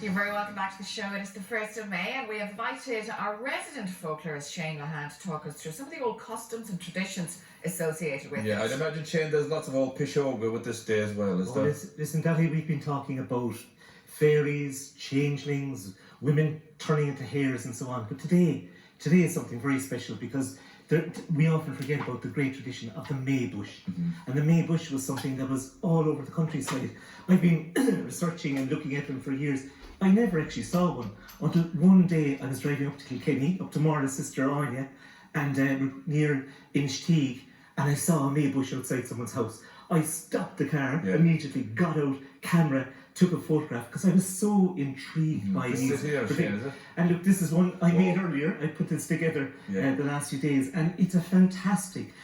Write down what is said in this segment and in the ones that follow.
You're very welcome back to the show. It is the 1st of May and we have invited our resident folklorist Shane Lahan to talk us through some of the old customs and traditions associated with it. Yeah, I'd imagine, Shane, there's lots of old pishoga with this day as well, is there? Listen, Daddy, we've been talking about fairies, changelings, women turning into hares and so on. But today is something very special because we often forget about the great tradition of the May bush. And the May bush was something that was all over the countryside. I've been researching and looking at them for years. I never actually saw one until one day I was driving up to Kilkenny, up to Marla's sister Anya, and near Inchteague, and I saw a May bush outside someone's house. I stopped the car, immediately got out, camera, took a photograph because I was so intrigued by these. This is here, Shane, is it? And look, this is one I made earlier. I put this together the last few days, and it's a fantastically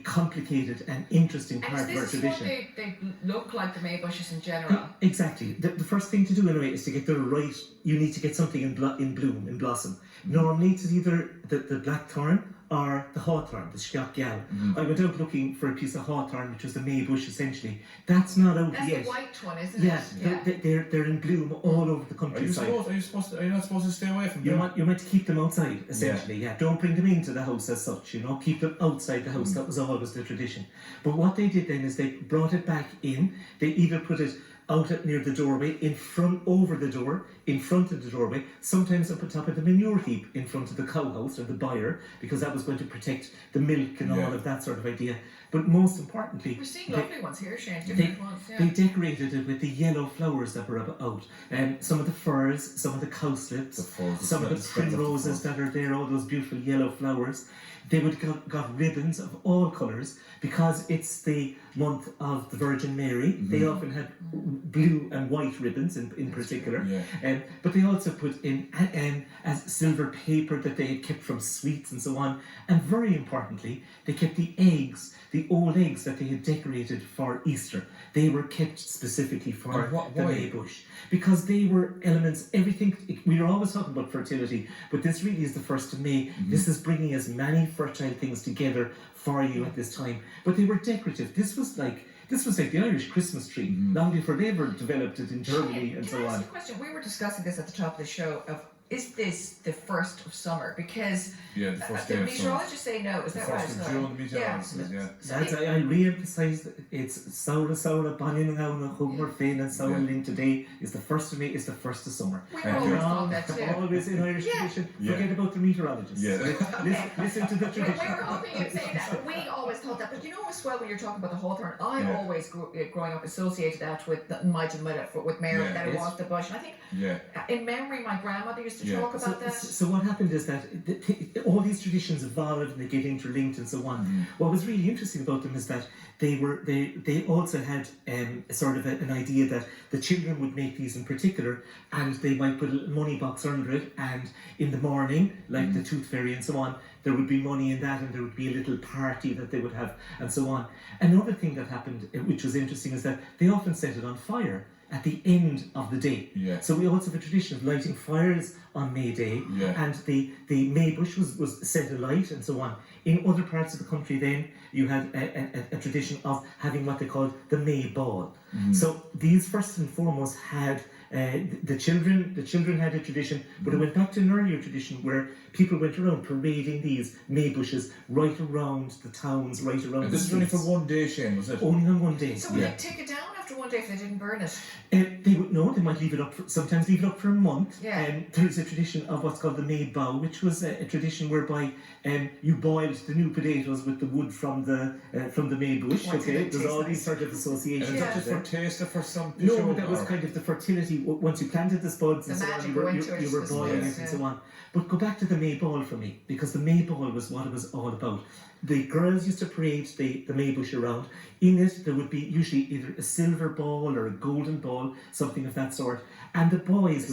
complicated and interesting part of our tradition. They look like the May bushes in general. Exactly. The first thing to do anyway is to get the right. You need to get something in bloom, in blossom. Normally, it's either the blackthorn or the hawthorn, the skeoch-gall. I went out looking for a piece of hawthorn, which was the May bush essentially. That's not out That's yet. the white one, isn't it? Yeah, they're in bloom all over the countryside. Are you not supposed to stay away from them? You're meant to keep them outside, essentially. Yeah. Don't bring them into the house as such. Keep them outside the house. That was always the tradition. But what they did then is they brought it back in. They either put it out near the doorway, over the door, in front of the doorway, sometimes up on top of the manure heap in front of the cow house or the byre, because that was going to protect the milk and all of that sort of idea. But most importantly, we're seeing lovely ones here, Shane. Different ones. Yeah. They decorated it with the yellow flowers that were out. Some of the firs, some of the cowslips, some of the primroses that are there, all those beautiful yellow flowers. They would got ribbons of all colours because it's the month of the Virgin Mary. They often had blue and white ribbons in particular. But they also put in as silver paper that they had kept from sweets and so on. And very importantly, they kept the eggs, the old eggs that they had decorated for Easter. They were kept specifically for the May bush. Because they were elements, everything, we were always talking about fertility, but this really is the 1st of May. This is bringing as many fertile things together for you at this time. But they were decorative. This was like the Irish Christmas tree, long before they ever developed it in Germany and so on. Can I ask you a question? We were discussing this at the top of the show of, is this the 1st of summer? Because the first day the of summer. meteorologists say no, is that right? The 1st of June, the meteorologists, Lads, I re-emphasise it's Saura, Banningauna, Hugmer, Fain and Sauralin today is the 1st of May, is the 1st of summer. We always thought that too. Always in Irish tradition, forget about the meteorologists. Listen to the tradition. We were hoping you'd say that. We always thought that. But as well, when you're talking about the hawthorn, I always growing up associated that with Nigel Miller, with Mary, that it was the bush. And I think in memory, my grandmother used to talk about that. So what happened is that all these traditions evolved and they get interlinked and so on. What was really interesting about them is that they also had sort of an idea that the children would make these in particular, and they might put a little money box under it, and in the morning, like the tooth fairy and so on, there would be money in that, and there would be a little party that they would have and so on. Another thing that happened, which was interesting, is that they often set it on fire at the end of the day. So we also have a tradition of lighting fires on May Day, and the May bush was set alight and so on. In other parts of the country then, you had a tradition of having what they called the May ball. So these first and foremost had the children had a tradition, but it went back to an earlier tradition where people went around parading these May bushes right around the towns, right around the this is only for one day, Shane, was it? Only on one day. So would they take it down after one day if they didn't burn it? They would they might leave it up sometimes leave it up for a month. There's a tradition of what's called the May bow, which was a tradition whereby you boiled the new potatoes with the wood from the May bush. There's all these sort of associations. And is that just for taste or for some? No, that was kind of the fertility. Once you planted the spuds and so on, you were boiling it and so on. But go back to the May ball for me, because the May ball was what it was all about. The girls used to parade the May bush around. In it, there would be usually either a silver ball or a golden ball, something of that sort. And the boys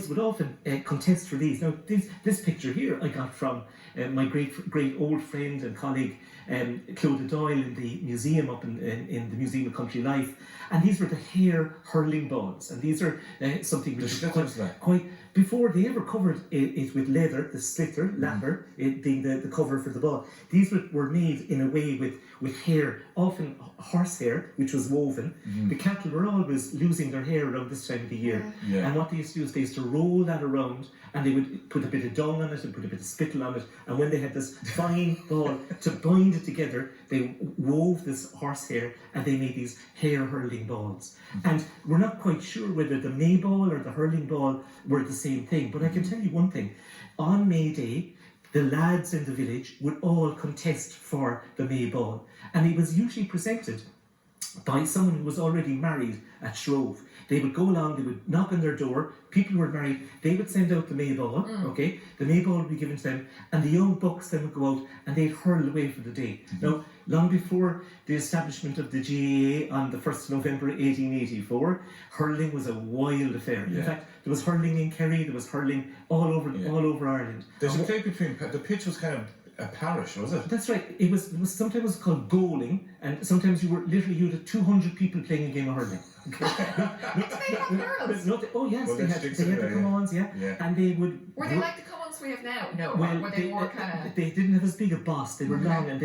would often contest for these. Now, this picture here I got from my great old friend and colleague Clodagh Doyle in the museum up in the Museum of Country Life, and these were the hare hurling balls, and these are something which is quite before they ever covered it with leather, the sliotar, lacquer, it being the cover for the ball. These were made in a way with hair, often horsehair, which was woven. The cattle were always losing their hair around this time of the year. And what they used to do is they used to roll that around, and they would put a bit of dung on it and put a bit of spittle on it. And when they had this fine ball to bind it together, they wove this horsehair and they made these hair hurling balls. And we're not quite sure whether the May ball or the hurling ball were the same thing, but I can tell you one thing. On May Day, the lads in the village would all contest for the May ball, and it was usually presented by someone who was already married at Shrove. They would go along, they would knock on their door, people who were married, they would send out the May ball, okay? The May ball would be given to them, and the young bucks then would go out and they'd hurl away for the day. Now, long before the establishment of the GAA on the 1st of November 1884, hurling was a wild affair. In fact, there was hurling in Kerry, there was hurling all over Ireland. There's a play between, the pitch was kind of a parish, was it? That's right. It was sometimes called goaling, and sometimes you had 200 people playing a game of hurling. Did they have girls? Oh yes, Well, they had the come-ons, and they would. Were they like the come-ons we have now? No, Well, were they more kind of? They didn't have as big a boss. They were long, and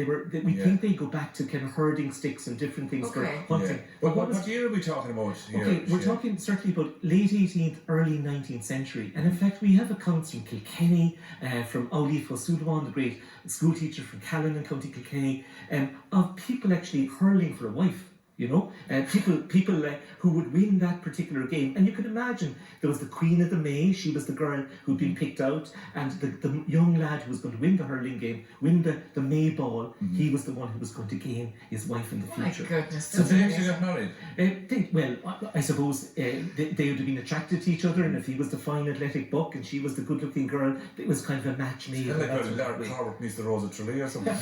we think they go back to kind of herding sticks and different things for hunting. But what year are we talking about here? Okay, we're talking certainly about late 18th, early 19th century. And in fact, we have accounts from Kilkenny, from Aulif O'Sullivan, the great school teacher from Callan in County Kilkenny, of people actually hurling for a wife. You know, people who would win that particular game. And you can imagine there was the Queen of the May, she was the girl who'd been picked out, and the young lad who was going to win the hurling game, win the May ball, he was the one who was going to gain his wife in the future. My goodness. So they actually got married? I suppose they would have been attracted to each other, and if he was the fine athletic buck and she was the good looking girl, it was kind of a match made. Like Larry Corbett meets the Rosa Tralee or something.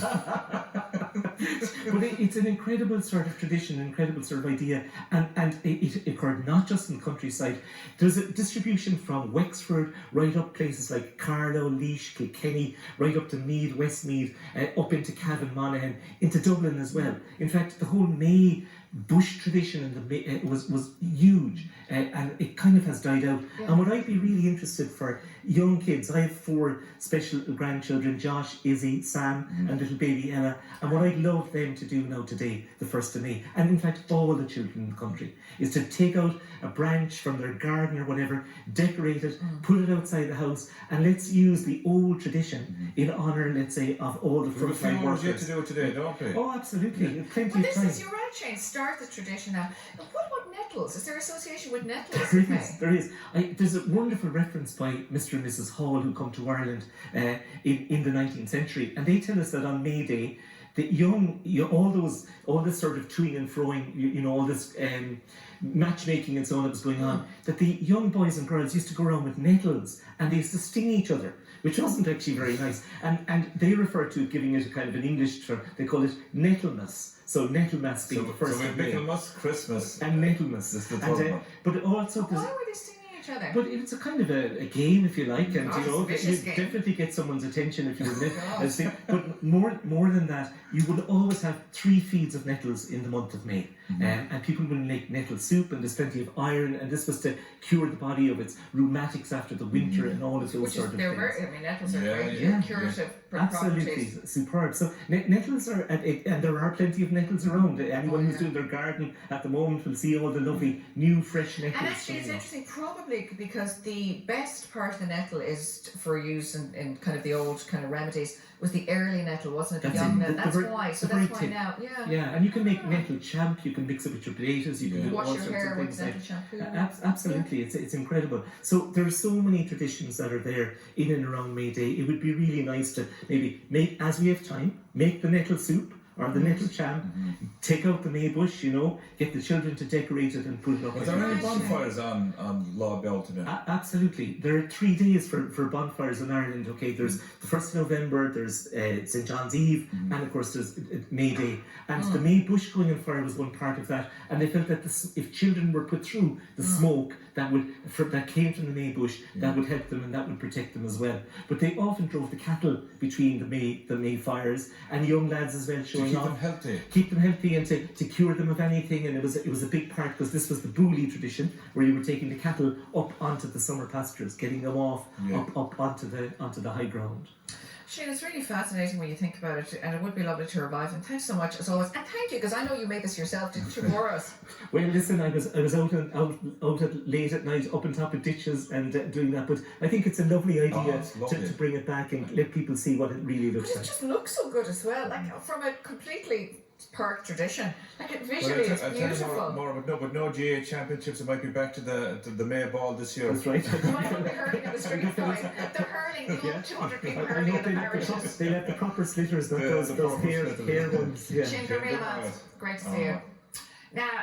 But it's an incredible sort of tradition, an incredible sort of idea, and it occurred not just in the countryside. There's a distribution from Wexford right up places like Carlow, Laois, Kilkenny, right up to Meath, Westmeath, up into Cavan, Monaghan, into Dublin as well. In fact, the whole May bush tradition in the May, was huge, and it kind of has died out. And what I'd be really interested for young kids, I have 4 special grandchildren, Josh, Izzy, Sam, and little baby Ella, and what I'd love them to do now today, the 1st of May, and in fact all the children in the country, is to take out a branch from their garden or whatever, decorate it, put it outside the house, and let's use the old tradition in honour, let's say, of all the frontline workers. We have to do it today, don't we? Oh, absolutely. Plenty of time. You're right, Shane. Start the tradition now. And what about nettles? Is there association with nettles? There is. There's a wonderful reference by Mr. and Mrs. Hall who come to Ireland in the 19th century, and they tell us that on May Day, the all this sort of toing and froing, all this matchmaking and so on that was going on, that the young boys and girls used to go around with nettles and they used to sting each other, which wasn't actually very nice. And they refer to it, giving it a kind of an English term, they call it Nettlemas. So Nettlemas being the first of May. Michaelmas, Christmas. And Nettlemas. But also why were they stinging each other? But it's a kind of a game, if you like, and you game. definitely get someone's attention if you were But more than that, you would always have 3 feeds of nettles in the month of May. And people would make nettle soup, and there's plenty of iron, and this was to cure the body of its rheumatics after the winter and all of those sort of things. Nettles are very curative absolutely properties. Superb. So nettles are, and there are plenty of nettles around. Anyone who's doing their garden at the moment will see all the lovely new fresh nettles. And actually, it's interesting, probably because the best part of the nettle is for use in kind of the old kind of remedies was the early nettle, wasn't it? The young nettle. That's why. So that's why now. Yeah, and you can make nettle champ. You can mix it with your potatoes. You can do wash all your sorts hair of with things. nettle shampoo. Absolutely, it's incredible. So there are so many traditions that are there in and around May Day. It would be really nice to maybe make, as we have time, make the nettle soup or the nettle champ, take out the May bush, get the children to decorate it and put it up. Are there any bonfires on Law Belton? Absolutely. There are 3 days for bonfires in Ireland. Okay, there's the 1st of November, there's St. John's Eve, and of course there's May Day. And the May bush going on fire was one part of that. And they felt that if children were put through the smoke that came from the May bush, that would help them and that would protect them as well. But they often drove the cattle between the May fires, and young lads as well showing keep them healthy. Keep them healthy and to cure them of anything. And it was a big part, because this was the Booley tradition, where you were taking the cattle up onto the summer pastures, getting them off up onto the high ground. Shane, it's really fascinating when you think about it, and it would be lovely to revive. And thanks so much as always. And thank you, because I know you made this yourself, didn't you, for us? Well, listen, I was out late at night, up on top of ditches and doing that. But I think it's a lovely idea to bring it back and let people see what it really looks like. It just looks so good as well, like from a completely park tradition. Like it visually, it's beautiful. But no GA championships. It might be back to the May ball this year. That's right. You might be hurling in the street, the hurling, the 200 people hurling in the parishes. They have the proper slitters, those hair ones. Yeah. Shane, you're real lads. Great to see you. Now.